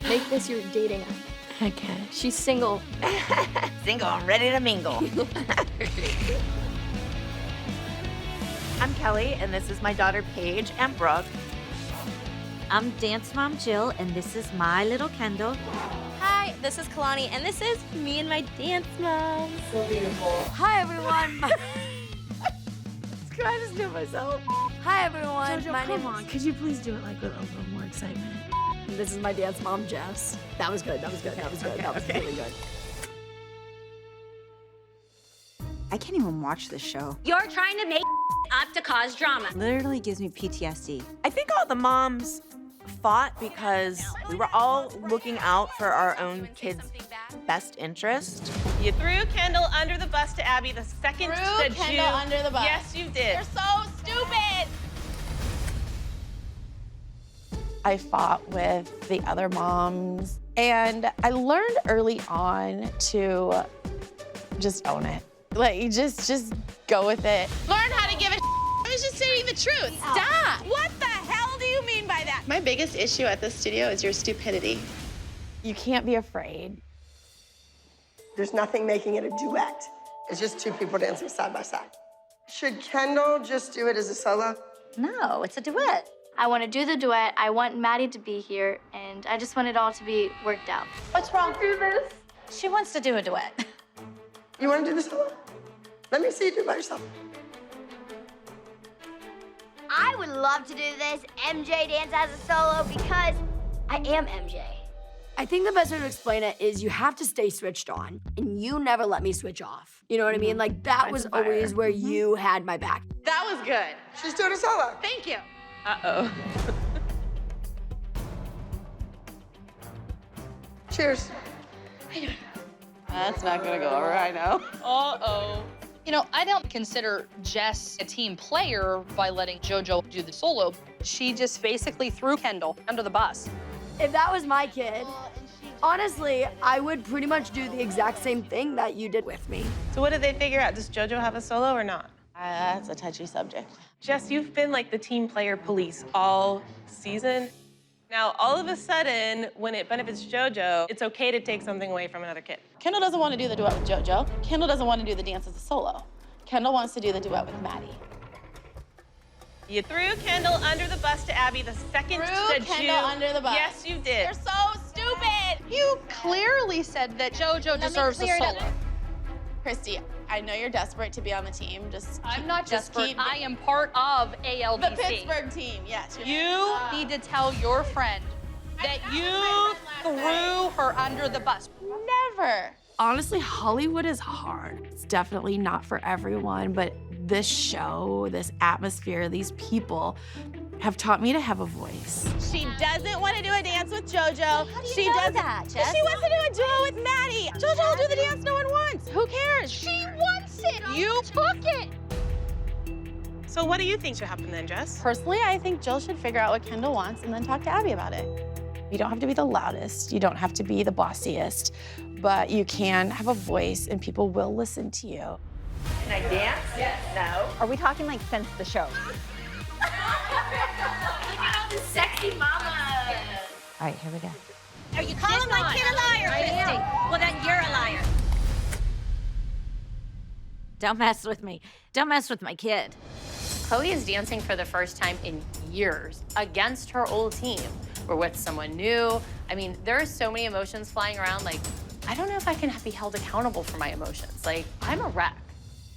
Make this your dating app. Okay. She's single. Single and ready to mingle. I'm Kelly, and this is my daughter Paige and Brooke. I'm Dance Mom Jill, and this is my little Kendall. Hi, this is Kalani, and this is me and my dance mom. So beautiful. Hi, everyone. I just do it myself. Hi, everyone. Jojo, come on. Could you please do it like with a little more excitement? This is my dance mom, Jess. That was good. That was good. That was good. That was really good. I can't even watch this show. You're trying to make up to cause drama. Literally gives me PTSD. I think all the moms fought because we were all looking out for our own kids' best interest. You threw Kendall under the bus to Abby the second that you... under the bus. Yes, you did. You're so stupid. I fought with the other moms, and I learned early on to just own it. Like, you just go with it. Learn how to give a I was just saying the truth. Stop. What the hell do you mean by that? My biggest issue at this studio is your stupidity. You can't be afraid. There's nothing making it a duet. It's just two people dancing side by side. Should Kendall just do it as a solo? No, it's a duet. I want to do the duet. I want Maddie to be here, and I just want it all to be worked out. What's wrong? Do this. She wants to do a duet. You want to do the solo? Let me see you do it by yourself. I would love to do this MJ dance as a solo because I am MJ. I think the best way to explain it is you have to stay switched on, and you never let me switch off. You know what I mean? Like, that was always where you had my back. That was good. She's doing a solo. Thank you. Uh-oh. Cheers. That's not gonna go over, I know. Uh-oh. You know, I don't consider Jess a team player by letting JoJo do the solo. She just basically threw Kendall under the bus. If that was my kid, honestly, I would pretty much do the exact same thing that you did with me. So what did they figure out? Does JoJo have a solo or not? That's a touchy subject. Jess, you've been like the team player police all season. Now, all of a sudden, when it benefits JoJo, it's okay to take something away from another kid. Kendall doesn't want to do the duet with JoJo. Kendall doesn't want to do the dance as a solo. Kendall wants to do the duet with Maddie. You threw Kendall under the bus to Abby the second that you... under the bus. Yes, you did. You're so stupid. You clearly said that JoJo deserves a solo. Christy, I know you're desperate to be on the team. I'm not just desperate. keep- I am part of ALDC. The Pittsburgh team, yes. You need to tell your friend that you threw her under the bus. Never. Honestly, Hollywood is hard. It's definitely not for everyone, but this show, this atmosphere, these people have taught me to have a voice. She doesn't want to do a dance with JoJo. How do you know that, Jess? She wants to do a duo with Maddie. JoJo will do the dance no one wants. Who cares? She wants it. You took it. So what do you think should happen then, Jess? Personally, I think Jill should figure out what Kendall wants and then talk to Abby about it. You don't have to be the loudest. You don't have to be the bossiest, but you can have a voice and people will listen to you. Can I dance? Yes. No. Are we talking like since the show? Sexy mama. All right, here we go. Are you calling my kid a liar, Christy? Well, then you're a liar. Don't mess with me. Don't mess with my kid. Chloe is dancing for the first time in years against her old team. We're with someone new. I mean, there are so many emotions flying around. Like, I don't know if I can be held accountable for my emotions. Like, I'm a wreck.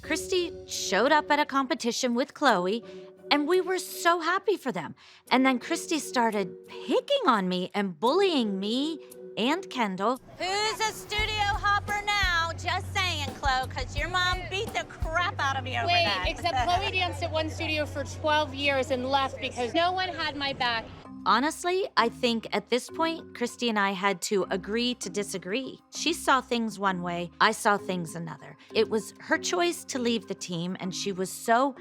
Christy showed up at a competition with Chloe, and we were so happy for them. And then Christy started picking on me and bullying me and Kendall. Who's a studio hopper now? Just saying, Chloe, because your mom beat the crap out of me over that. Wait, except Chloe danced at one studio for 12 years and left because no one had my back. Honestly, I think at this point, Christy and I had to agree to disagree. She saw things one way, I saw things another. It was her choice to leave the team, and she was so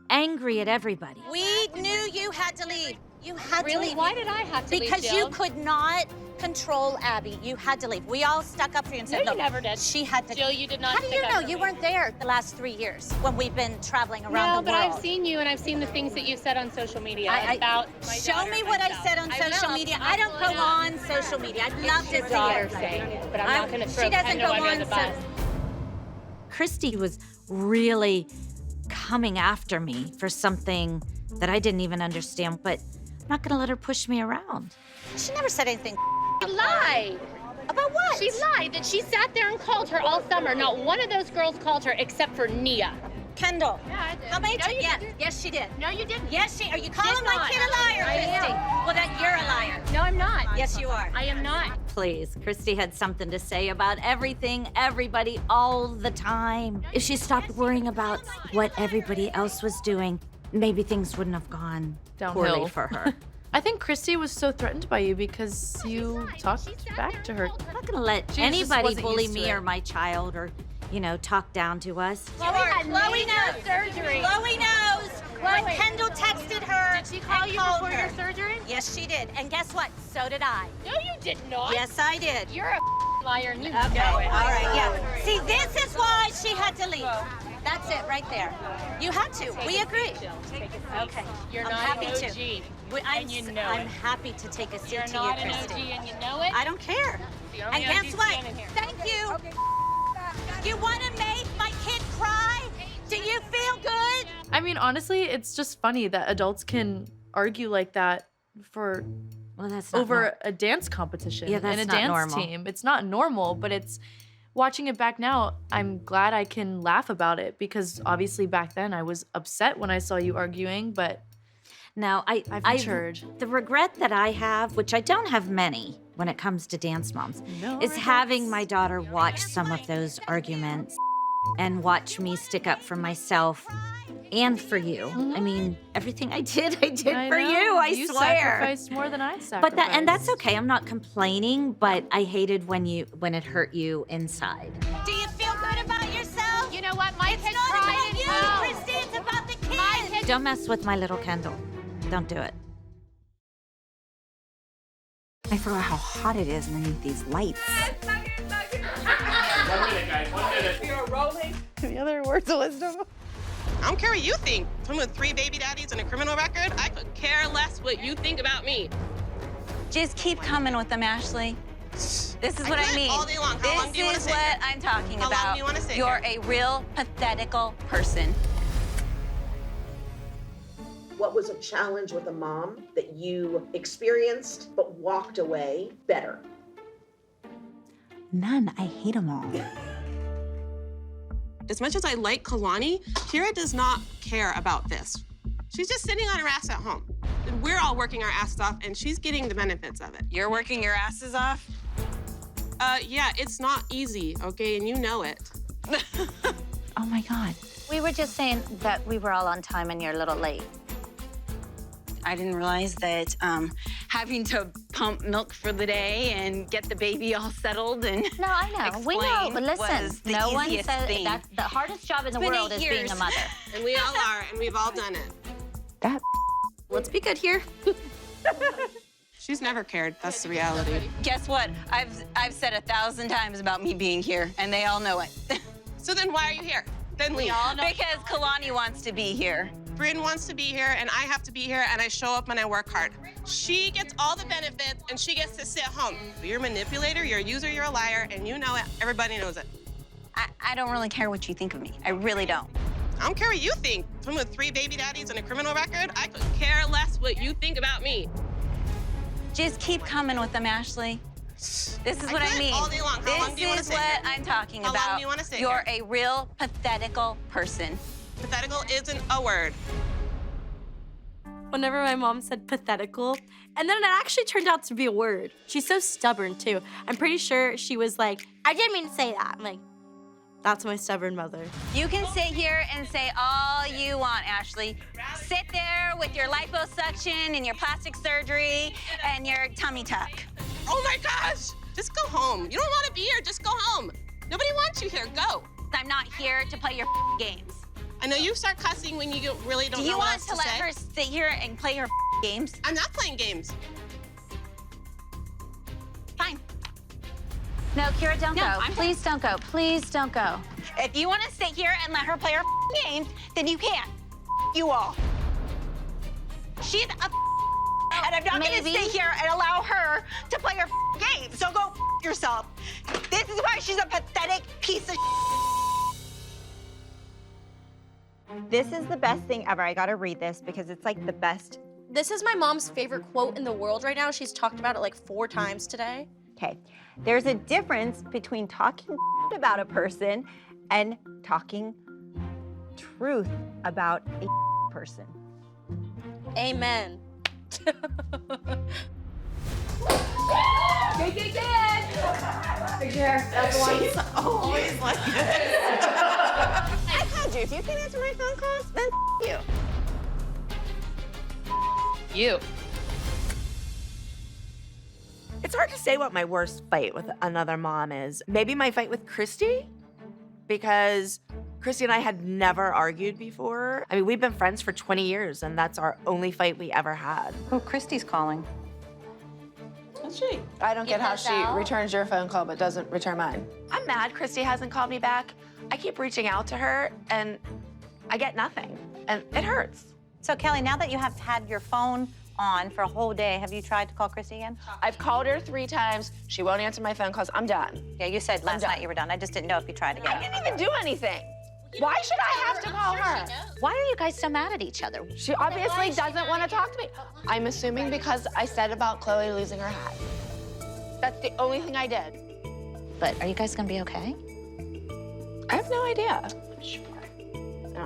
angry at everybody. We knew you had to leave. You had Really? to leave. Why did I have to leave, Because Jill? you could not control Abby. You had to leave. We all stuck up for you and said, No, you never did. She had to. Jill, you did not How do you stick up know? for You me. weren't there the last 3 years when we've been traveling around No, the but world. I've seen you and I've seen the things that you said on social media I- about my Show daughter me what I myself. said on social will. media. I'll I don't pull go it up. on social media. I'd love to Your see daughter it. saying it, but I'm not going to throw She doesn't Kendall go under on the bus. Christy was really coming after me for something that I didn't even understand, but I'm not gonna let her push me around. She never said anything. She lied. About what? She lied that she sat there and called her all summer. Not one of those girls called her except for Nia. Kendall. Yeah, I did. How many No, times? you Yeah, didn't. yes, she did. No, you didn't. Yes, she. Are you calling my not. kid a liar, I Christy? am. Well, then you're a liar. No, I'm not. Yes, you are. I am not. Please, Christy had something to say about everything, everybody, all the time. If she stopped worrying about what everybody else was doing, maybe things wouldn't have gone poorly Downhill. for her. I think Christy was so threatened by you because you talked back to her. I'm not gonna let She just anybody wasn't bully used to me it. or my child or, talk down to us. Chloe knows. Surgery. Chloe knows. When Chloe. Kendall texted her. Did she call and you called before her. your surgery? Yes, she did. And guess what? So did I. No, you did not. Yes, I did. You're a liar and you Okay, know it. all right, yeah. See, this is why she had to leave. That's it right there. You had to. We agreed. Okay. You're I'm not happy an OG. to. And you know I'm it. happy to take a seat You're to not you, an Christy. OG and you know it. I don't care. The And only guess OG what? standing here. Thank you. You want to make my kid cry? Do you feel good? I mean, honestly, it's just funny that adults can argue like that for Well, that's not over a dance competition Yeah, that's and a not dance normal. team. It's not normal, but it's watching it back now, I'm glad I can laugh about it because obviously back then I was upset when I saw you arguing, but Now, I've matured. The regret that I have, which I don't have many when it comes to dance moms, is having my daughter watch some of those arguments and watch me stick up for myself and for you. I mean, everything I did for you, I you swear. sacrificed more than I sacrificed. But that's okay. I'm not complaining, but I hated when it hurt you inside. Do you feel good about yourself? You know what? My It's kid not cried about in you, hell. Christy. It's about the kid. My kid Don't mess with my little Kendall. Don't do it. I forgot how hot it is underneath these lights. 1 minute, guys. 1 minute. We are rolling. Any other words of wisdom? I don't care what you think. Someone with 3 baby daddies and a criminal record, I could care less what you think about me. Just keep coming with them, Ashley. This is what I could mean. all day long. How long do you want to This sit is here? what I'm talking How about. long do you want to sit You're here? a real pathetical person. What was a challenge with a mom that you experienced but walked away better? None. I hate them all. As much as I like Kalani, Kira does not care about this. She's just sitting on her ass at home. And we're all working our asses off, and she's getting the benefits of it. You're working your asses off? Yeah, it's not easy, okay? And you know it. Oh my God. We were just saying that we were all on time and you're a little late. I didn't realize that having to pump milk for the day and get the baby all settled and No, I know. We know. But listen, was the no one easiest says thing. that the hardest job in the been world 8 is being years. a mother. And we all are, and we've all done it. Let's be good here. She's never cared. That's the reality. Guess what? I've said 1,000 times about me being here, and they all know it. So then why are you here? Then leave. Because Kalani wants to be here. Bryn wants to be here, and I have to be here, and I show up and I work hard. She gets all the benefits, and she gets to sit home. You're a manipulator, you're a user, you're a liar, and you know it. Everybody knows it. I don't really care what you think of me. I really don't. I don't care what you think. Someone with 3 baby daddies and a criminal record, I could care less what you think about me. Just keep coming with them, Ashley. This is what I could mean. all day long. How long do you want This to is sit what here? I'm talking How about. long do you want to sit You're here? a real pathetical person. Pathetical isn't a word. Whenever my mom said pathetical, and then it actually turned out to be a word. She's so stubborn too. I'm pretty sure she was like, I didn't mean to say that. I'm like, that's my stubborn mother. You can sit here and say all you want, Ashley. Sit there with your liposuction and your plastic surgery and your tummy tuck. Oh my gosh! Just go home. You don't want to be here, just go home. Nobody wants you here, go. I'm not here to play your games. I know you start cussing when you really don't Do you know what want else to let say. her sit here and play her games. I'm not playing games. Fine. No, Kira, don't No, go. I'm Please don't go. Please don't go. If you want to sit here and let her play her games, then you can. You all. She's a and I'm not going to Maybe. sit here and allow her to play her games. So go yourself. This is why she's a pathetic piece of. This is the best thing ever. I gotta read this because it's like the best. This is my mom's favorite quote in the world right now. She's talked about it like 4 times today. Okay, there's a difference between talking about a person and talking truth about a person. Amen. Big chair. That's the one. She's always like this. I called you. If you can answer my phone calls, then you. You. It's hard to say what my worst fight with another mom is. Maybe my fight with Christy, because Christy and I had never argued before. I mean, we've been friends for 20 years, and that's our only fight we ever had. Oh, Christy's calling. That's she. I don't get how she returns your phone call but doesn't return mine. I'm mad Christy hasn't called me back. I keep reaching out to her, and I get nothing, and it hurts. So, Kelly, now that you have had your phone on for a whole day, have you tried to call Christy again? I've called her 3 times. She won't answer my phone calls. I'm done. Yeah, you said last night you were done. I just didn't know if you tried again. I didn't even do anything. Why should I have to call her? Why are you guys so mad at each other? She obviously doesn't want to talk to me. I'm assuming because I said about Chloe losing her hat. That's the only thing I did. But are you guys gonna be okay? I have no idea.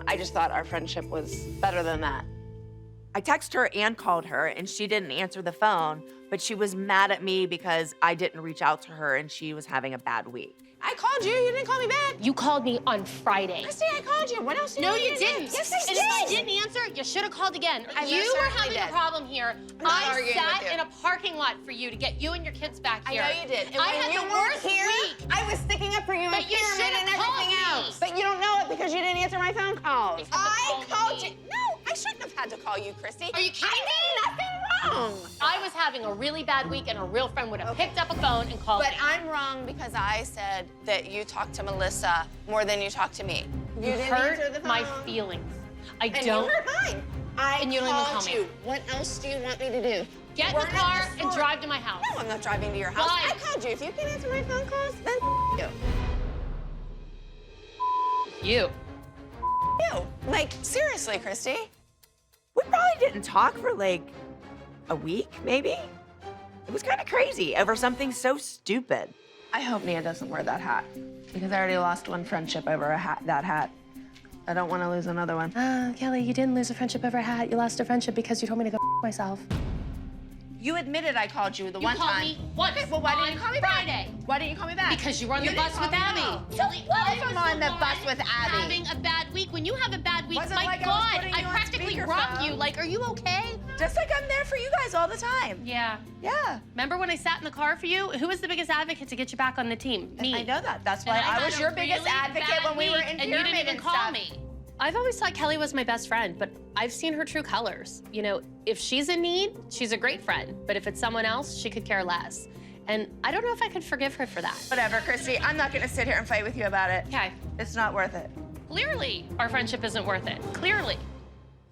I just thought our friendship was better than that. I texted her and called her, and she didn't answer the phone, but she was mad at me because I didn't reach out to her and she was having a bad week. I called you. You didn't call me back. You called me on Friday. Christy, I called you. What else? No, you didn't. Yes, I and did. if I didn't answer, you should have called again. I You most were certainly having did. a problem here. not I arguing sat with you. in a parking lot for you to get you and your kids back here. I know you did. And I when had you the weren't worst here, week. I was sticking up for you But and you pyramid should've and everything called me. else. But you don't know it because you didn't answer my phone calls. I called me. you. No, I shouldn't have had to call you, Christy. Are you kidding I me? did nothing wrong. I was having a really bad week, and a real friend would have picked up a phone and called But me. I'm wrong because I said that you talked to Melissa more than you talked to me. You didn't hurt answer the my phone. feelings. I And don't. you hurt mine. I And you don't even called call me. you. What else do you want me to do? Get in We're the at car the and store. drive to my house. No, I'm not driving to your house. Why? I called you. If you can answer my phone calls, then you. You. You. Like, seriously, Christy. We probably didn't talk for like a week, maybe. It was kind of crazy over something so stupid. I hope Nia doesn't wear that hat because I already lost one friendship over that hat. I don't want to lose another one. Kelly, you didn't lose a friendship over a hat. You lost a friendship because you told me to go myself. You admitted I called you the You one called time. me once Okay, well, why didn't you call me Friday. back? Why didn't you call me back? Because you were on You the didn't bus call with me Abby. out. Kelly, I was on the bus with Abby. Having a bad week. When you have a bad week, Wasn't my like I was God, putting I you on practically speakerphone. robbed you. Like, are you okay? Just like I'm there for you guys all the time. Yeah. Yeah. Remember when I sat in the car for you? Who was the biggest advocate to get you back on the team? Me. I know that. That's And why I I had was a your biggest really advocate bad when we were week, in and you didn't pyramid even and call stuff. me. I've always thought Kelly was my best friend, but I've seen her true colors. You know, if she's in need, she's a great friend. But if it's someone else, she could care less. And I don't know if I could forgive her for that. Whatever, Christy. I'm not gonna sit here and fight with you about it. Okay. It's not worth it. Clearly, our friendship isn't worth it. Clearly.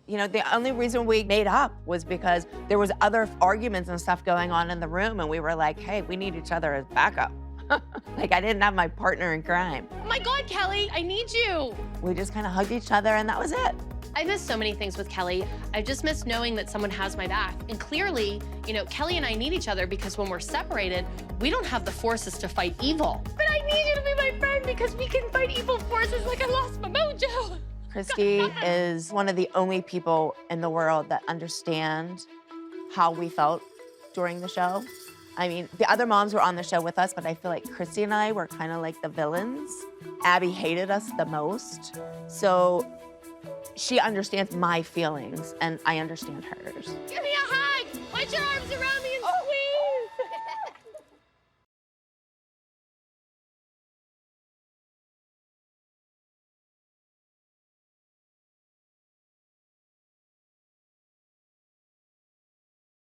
You know, the only reason we made up was because there was other arguments and stuff going on in the room, and we were like, hey, we need each other as backup. Like, I didn't have my partner in crime. Oh my God, Kelly, I need you. We just kind of hugged each other, and that was it. I miss so many things with Kelly. I just miss knowing that someone has my back. And clearly, you know, Kelly and I need each other because when we're separated, we don't have the forces to fight evil. But I need you to be my friend because we can fight evil forces like I lost my mojo. Christy is one of the only people in the world that understand how we felt during the show. I mean, the other moms were on the show with us, but I feel like Christy and I were kind of like the villains. Abby hated us the most. So she understands my feelings, and I understand hers. Give me a hug. Put your arms around me